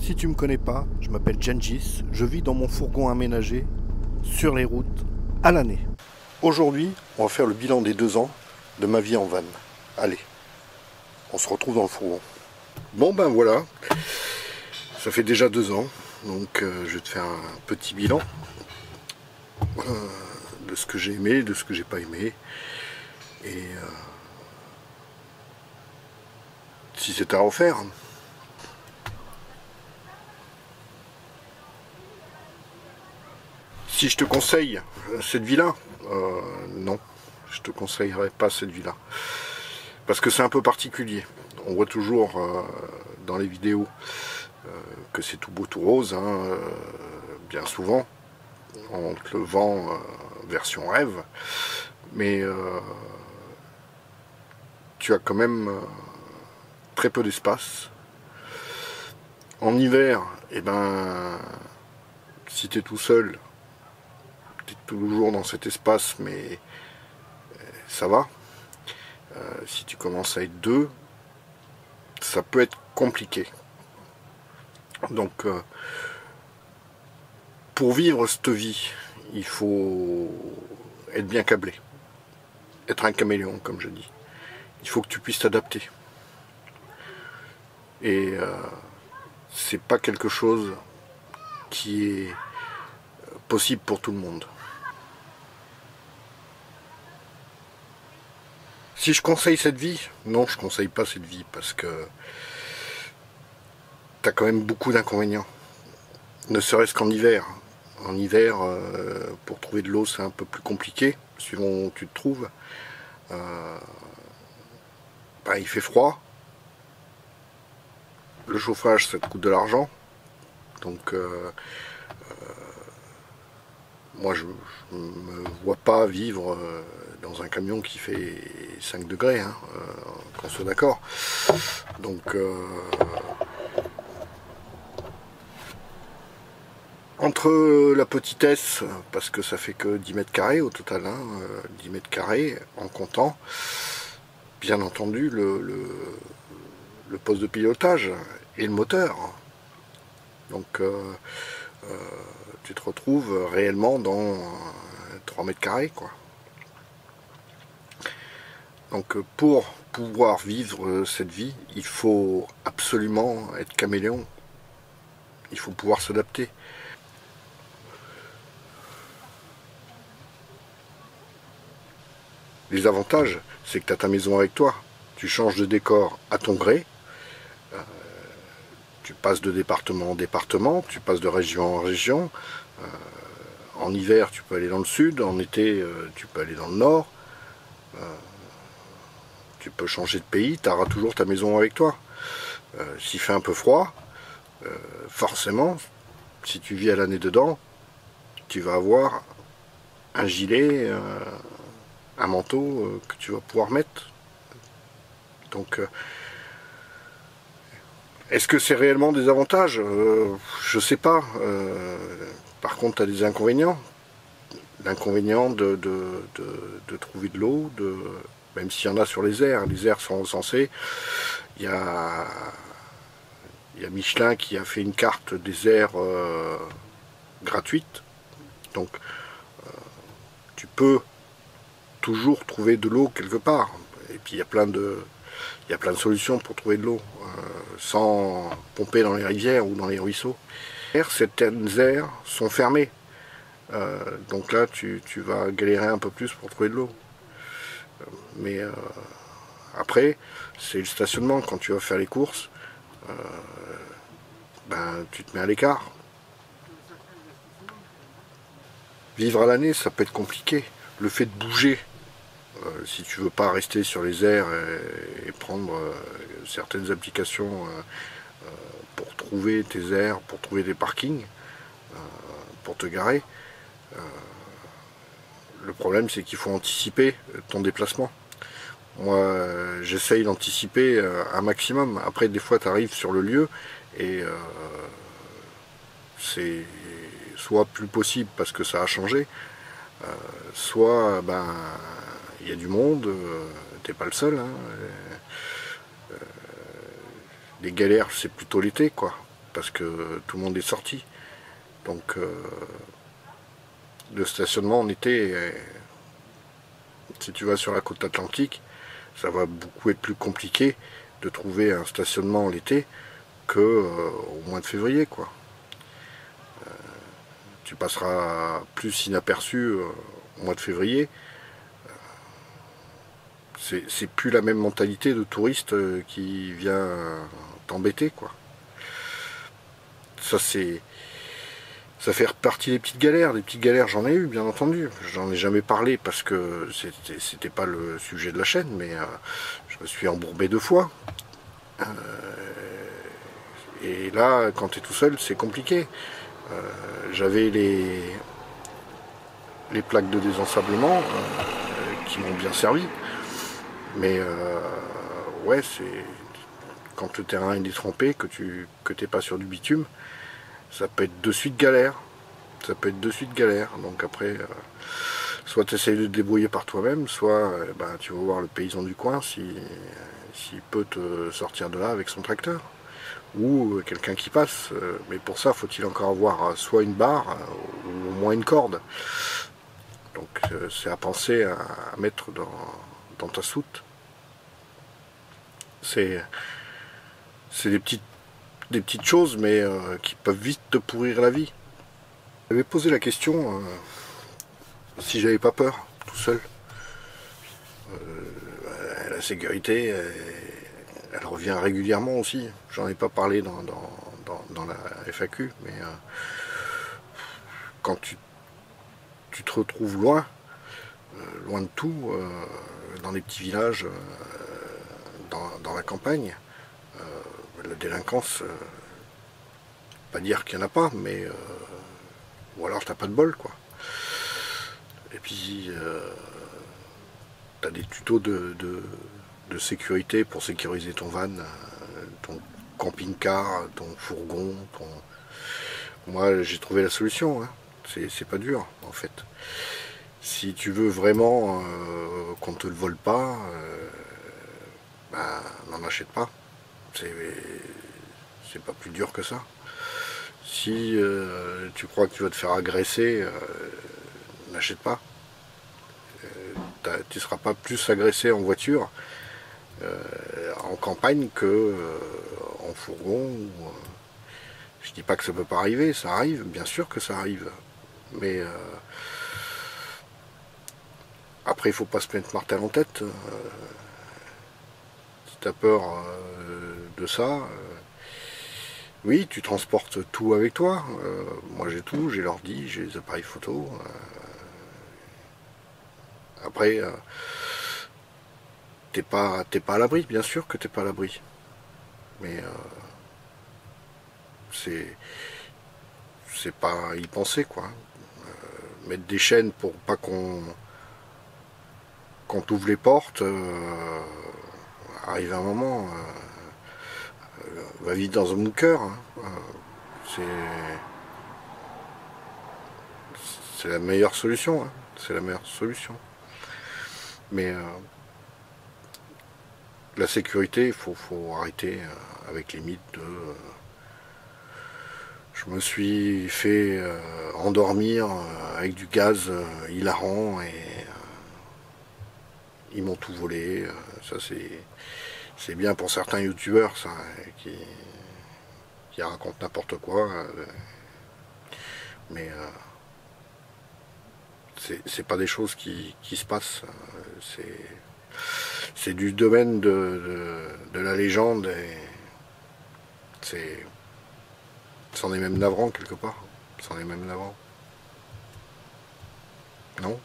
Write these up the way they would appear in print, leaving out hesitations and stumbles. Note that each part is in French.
Si tu me connais pas, je m'appelle Gengis, je vis dans mon fourgon aménagé, sur les routes, à l'année. Aujourd'hui, on va faire le bilan des 2 ans de ma vie en van. Allez, on se retrouve dans le fourgon. Bon ben voilà, ça fait déjà 2 ans, donc je vais te faire un petit bilan de ce que j'ai aimé, de ce que j'ai pas aimé, et si c'était à refaire. Si je te conseille cette vie-là, non, je te conseillerais pas cette vie-là. Parce que c'est un peu particulier. On voit toujours dans les vidéos que c'est tout beau, tout rose, hein, bien souvent. On te le vend version rêve. Mais tu as quand même très peu d'espace. En hiver, eh ben, si tu es tout seul, tu es toujours dans cet espace, mais ça va. Si tu commences à être 2, ça peut être compliqué. Donc, pour vivre cette vie, il faut être bien câblé. Être un caméléon, comme je dis. Il faut que tu puisses t'adapter. Et c'est pas quelque chose qui est possible pour tout le monde. Si je conseille cette vie, non, je conseille pas cette vie parce que tu as quand même beaucoup d'inconvénients. Ne serait-ce qu'en hiver. En hiver, pour trouver de l'eau, c'est un peu plus compliqué, suivant où tu te trouves. Il fait froid. Le chauffage, ça te coûte de l'argent. Donc, moi, je ne me vois pas vivre dans un camion qui fait 5 degrés, hein, qu'on soit d'accord. Donc, entre la petitesse, parce que ça fait que 10 mètres carrés au total, hein, 10 mètres carrés en comptant, bien entendu, le poste de pilotage et le moteur. Donc, tu te retrouves réellement dans 3 mètres carrés, quoi. Donc pour pouvoir vivre cette vie, il faut absolument être caméléon. Il faut pouvoir s'adapter. Les avantages, c'est que tu as ta maison avec toi. Tu changes de décor à ton gré. Tu passes de département en département, tu passes de région en région. En hiver, tu peux aller dans le sud. En été, tu peux aller dans le nord. Tu peux changer de pays, tu auras toujours ta maison avec toi. S'il fait un peu froid, forcément, si tu vis à l'année dedans, tu vas avoir un gilet, un manteau que tu vas pouvoir mettre. Donc, est-ce que c'est réellement des avantages? Je sais pas. Par contre, tu as des inconvénients. L'inconvénient de trouver de l'eau, même s'il y en a sur les airs sont recensés. Il y a Michelin qui a fait une carte des airs gratuite. Donc, tu peux toujours trouver de l'eau quelque part. Et puis, il y a plein de solutions pour trouver de l'eau, sans pomper dans les rivières ou dans les ruisseaux. Certaines aires sont fermées. Donc là, tu vas galérer un peu plus pour trouver de l'eau. Mais après, c'est le stationnement. Quand tu vas faire les courses, tu te mets à l'écart. Vivre à l'année, ça peut être compliqué. Le fait de bouger, si tu veux pas rester sur les airs et prendre certaines applications pour trouver tes airs, pour trouver des parkings, pour te garer, le problème c'est qu'il faut anticiper ton déplacement. Moi j'essaye d'anticiper un maximum. Après des fois tu arrives sur le lieu et c'est soit plus possible parce que ça a changé, soit il y a du monde, t'es pas le seul, hein. Les galères c'est plutôt l'été, quoi. parce que tout le monde est sorti. Donc le stationnement en été, si tu vas sur la côte atlantique, ça va beaucoup être plus compliqué de trouver un stationnement l'été que au mois de février, quoi. Tu passeras plus inaperçu au mois de février. C'est plus la même mentalité de touriste qui vient t'embêter, quoi. Ça fait partie des petites galères. Des petites galères, j'en ai eu, bien entendu. J'en ai jamais parlé parce que c'était pas le sujet de la chaîne, mais je me suis embourbé 2 fois. Et là, quand tu es tout seul, c'est compliqué. J'avais les plaques de désensablement qui m'ont bien servi. Mais ouais, c'est quand le terrain est détrempé, que t'es pas sur du bitume, ça peut être de suite galère. Ça peut être de suite galère. Donc après, soit tu essayes de te débrouiller par toi-même, soit ben, tu vas voir le paysan du coin s'il peut te sortir de là avec son tracteur. Ou quelqu'un qui passe. Mais pour ça, faut-il encore avoir soit une barre ou au moins une corde. Donc c'est à penser à mettre dans ta soute. C'est des petites choses, mais qui peuvent vite te pourrir la vie. J'avais posé la question si j'avais pas peur, tout seul. La sécurité, elle revient régulièrement aussi. J'en ai pas parlé dans la FAQ, mais quand tu te retrouves loin de tout, dans les petits villages, dans la campagne, la délinquance, pas dire qu'il n'y en a pas, mais ou alors t'as pas de bol, quoi. Et puis t'as des tutos de sécurité pour sécuriser ton van, ton camping-car, ton fourgon, Moi j'ai trouvé la solution, hein. C'est pas dur en fait. Si tu veux vraiment qu'on te le vole pas, bah, n'en achète pas. C'est pas plus dur que ça. Si tu crois que tu vas te faire agresser, n'achète pas. Tu ne seras pas plus agressé en voiture, en campagne que en fourgon. Je dis pas que ça peut pas arriver, ça arrive, bien sûr que ça arrive. Mais après, il faut pas se mettre martel en tête. Si tu as peur de ça, oui, tu transportes tout avec toi. Moi j'ai tout, j'ai l'ordi, j'ai les appareils photo. Après, t'es pas à l'abri, bien sûr que t'es pas à l'abri. Mais c'est pas y penser, quoi. Mettre des chaînes pour pas qu'on t'ouvre les portes, arrive un moment, va vite dans un bunker, hein. C'est la meilleure solution, hein. C'est la meilleure solution. Mais la sécurité, il faut arrêter avec les mythes de je me suis fait endormir avec du gaz hilarant et ils m'ont tout volé. Ça c'est bien pour certains youtubeurs, ça, qui racontent n'importe quoi. Mais c'est pas des choses qui se passent. C'est du domaine de la légende et c'en est même navrant quelque part. C'en est même navrant. Non?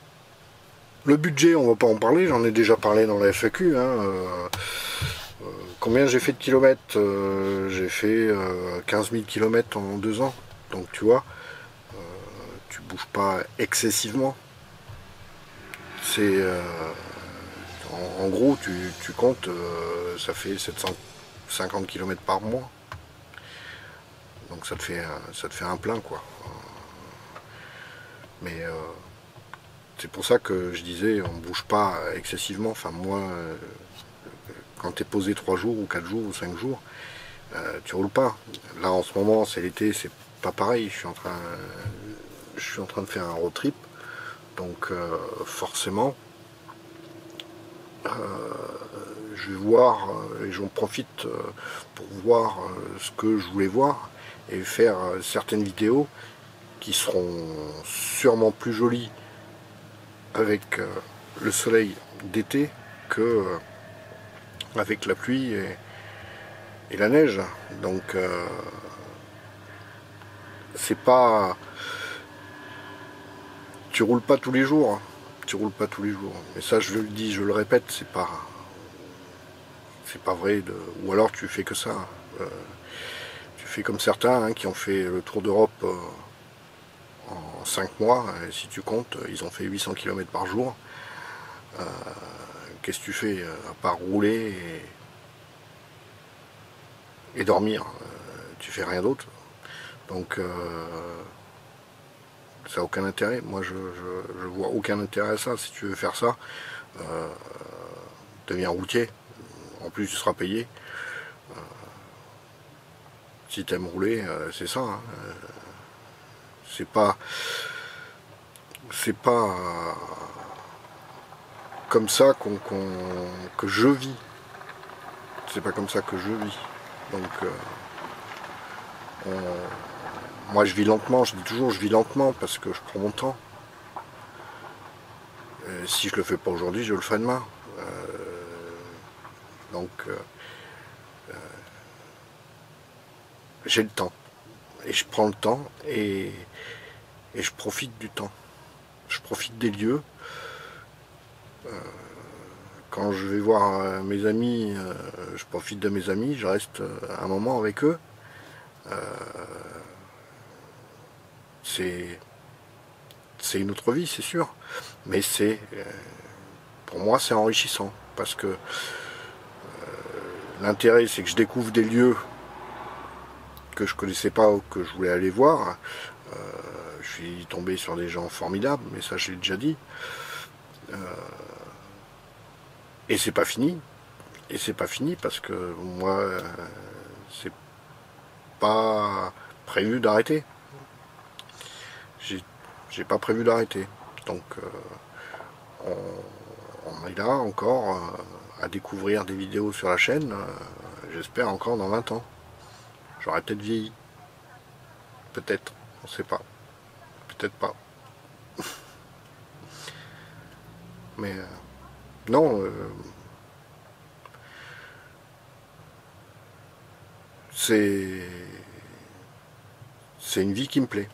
Le budget, on va pas en parler, j'en ai déjà parlé dans la FAQ. Hein. Combien j'ai fait de kilomètres? J'ai fait 15 000 km en 2 ans. Donc tu vois, tu bouges pas excessivement. C'est en gros, tu comptes, ça fait 750 km par mois. Donc ça te fait un plein, quoi. Mais c'est pour ça que je disais, on bouge pas excessivement. Enfin moi, quand tu es posé 3 jours ou 4 jours ou 5 jours, tu roules pas. Là en ce moment c'est l'été, c'est pas pareil, je suis en train de faire un road trip, donc forcément je vais voir et j'en profite pour voir ce que je voulais voir et faire certaines vidéos qui seront sûrement plus jolies avec le soleil d'été que avec la pluie et la neige. Donc c'est pas, tu roules pas tous les jours, hein. Tu roules pas tous les jours. Mais ça je le dis, je le répète, c'est pas vrai. Ou alors tu fais que ça. Tu fais comme certains hein, qui ont fait le tour d'Europe en 5 mois. Et si tu comptes, ils ont fait 800 km par jour. Qu'est-ce que tu fais à part rouler et dormir? Tu fais rien d'autre. Donc ça n'a aucun intérêt. Moi je vois aucun intérêt à ça. Si tu veux faire ça, deviens routier. En plus tu seras payé. Si tu aimes rouler, c'est ça. Hein. C'est pas comme ça que je vis. C'est pas comme ça que je vis. Donc moi je vis lentement, je dis toujours je vis lentement parce que je prends mon temps. Si je le fais pas aujourd'hui, je le ferai demain. Donc j'ai le temps. Et je prends le temps et je profite du temps. Je profite des lieux. Quand je vais voir mes amis, je profite de mes amis, je reste un moment avec eux. C'est une autre vie, c'est sûr. Mais pour moi, c'est enrichissant. Parce que l'intérêt, c'est que je découvre des lieux que je connaissais pas ou que je voulais aller voir. Je suis tombé sur des gens formidables, mais ça, je l'ai déjà dit. Et c'est pas fini. Et c'est pas fini parce que moi, c'est pas prévu d'arrêter. J'ai pas prévu d'arrêter. Donc on est là encore à découvrir des vidéos sur la chaîne, j'espère encore dans 20 ans. J'aurais peut-être vieilli. Peut-être, on sait pas. Peut-être pas. Mais non, c'est une vie qui me plaît.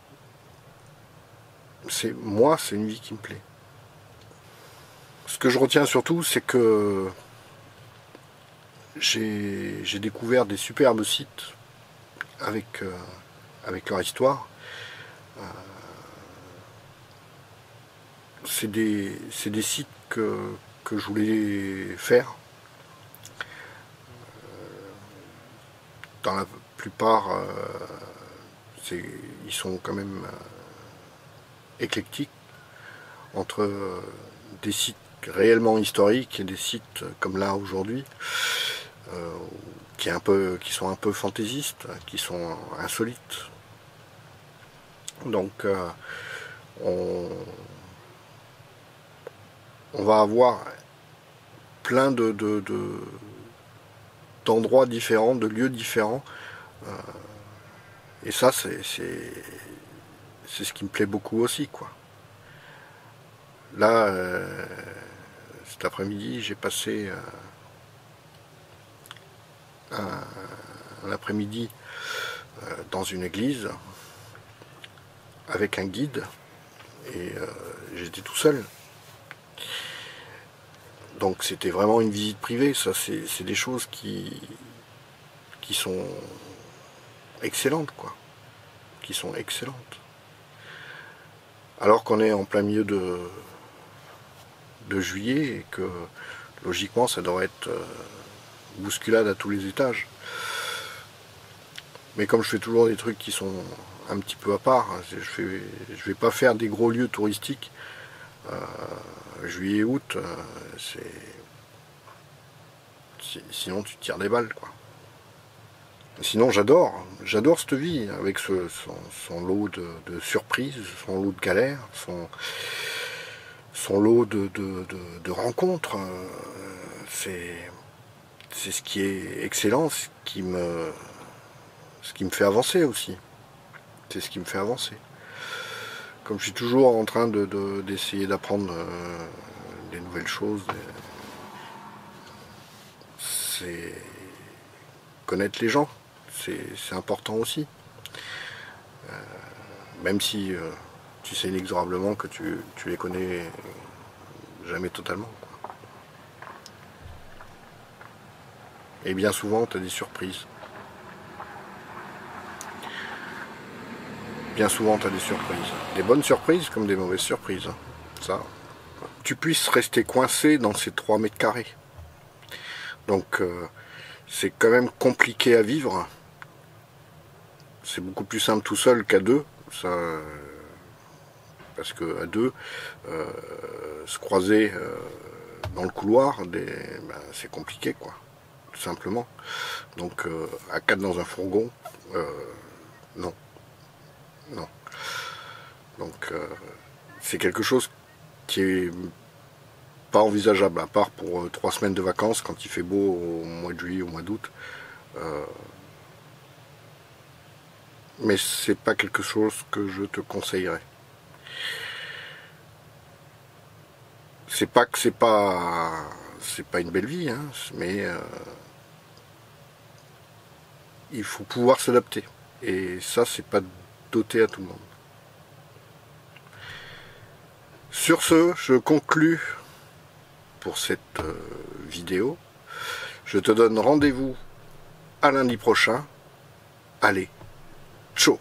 Moi, c'est une vie qui me plaît. Ce que je retiens surtout, c'est que j'ai découvert des superbes sites avec leur histoire. C'est des sites que je voulais faire. Dans la plupart, ils sont quand même éclectiques entre des sites réellement historiques et des sites comme là aujourd'hui qui sont un peu fantaisistes, qui sont insolites. Donc on va avoir plein d'endroits différents, de lieux différents. Et ça, c'est ce qui me plaît beaucoup aussi, quoi. Là, cet après-midi, j'ai passé un après-midi dans une église avec un guide et j'étais tout seul. Donc c'était vraiment une visite privée. Ça, c'est des choses qui sont excellentes, quoi. Qui sont excellentes. Alors qu'on est en plein milieu de juillet et que logiquement ça devrait être bousculade à tous les étages. Mais comme je fais toujours des trucs qui sont un petit peu à part, je vais pas faire des gros lieux touristiques. Juillet, août, sinon tu tires des balles, quoi. Sinon, j'adore cette vie, avec son lot de surprises, son lot de galères, son lot de rencontres. C'est ce qui est excellent, ce qui me fait avancer aussi. C'est ce qui me fait avancer. Comme je suis toujours en train d'essayer d'apprendre des nouvelles choses, c'est connaître les gens, c'est important aussi. Même si tu sais inexorablement que tu les connais jamais totalement, quoi. Et bien souvent, tu as des surprises. Bien souvent, tu as des surprises. Des bonnes surprises comme des mauvaises surprises. Ça. Tu puisses rester coincé dans ces 3 mètres carrés. Donc, c'est quand même compliqué à vivre. C'est beaucoup plus simple tout seul qu'à deux. Ça, parce que à deux, se croiser dans le couloir, c'est compliqué, quoi. Tout simplement. Donc, à 4 dans un fourgon, non. Non. Donc, c'est quelque chose qui est pas envisageable, à part pour 3 semaines de vacances quand il fait beau au mois de juillet, au mois d'août. Mais c'est pas quelque chose que je te conseillerais. C'est pas que c'est pas une belle vie, hein, mais il faut pouvoir s'adapter. Et ça, c'est pas doté à tout le monde. Sur ce, je conclus pour cette vidéo. Je te donne rendez-vous à lundi prochain. Allez, ciao!